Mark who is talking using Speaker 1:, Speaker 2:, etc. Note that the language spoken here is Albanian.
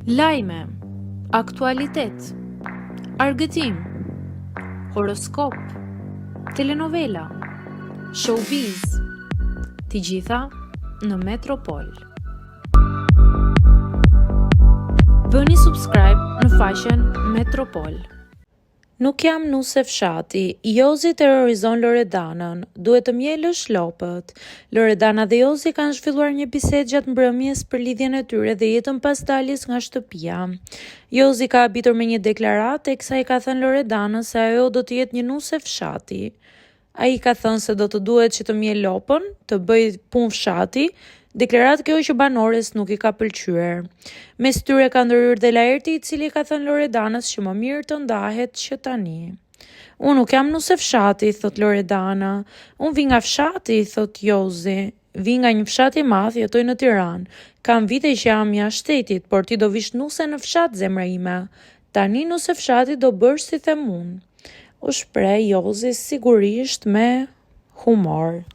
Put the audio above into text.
Speaker 1: Lajme, aktualitet, argëtim, horoskop, telenovela, showbiz, të gjitha në Metropol. Bëni subscribe në faqen Metropol. Nuk jam nuse fshati, Jozi terrorizon Loredanën, duhet të mjelësh lopët. Loredana dhe Jozi kanë zhvilluar një bisedë gjatë mbrëmjes për lidhjen e tyre dhe jetën pas daljes nga shtëpia. Jozi ka habitur me një deklaratë teksa i ka thënë Loredanës se ajo do të jetë një nuse fshati. Ai ka thënë se do të duhet që të mjel lopën, të bëj punë fshati. Deklaratë kjo që banores nuk i ka pëlqyer. Mes tyre ka ndërhyrë dhe Laerti, i cili ka thënë Loredanës që më mirë të ndahet që tani. Unë nuk jam nuse fshati, thot Loredana. Unë vi nga fshati, thot Jozi. Vi nga një fshat i madh, jetoj në Tiranë. Kam vite që jam jashtë shtetit, por ti do vish nuse në fshat, zemra ime. Tani nuse fshati do bësh si them unë. U shpreh Jozi sigurisht me humor.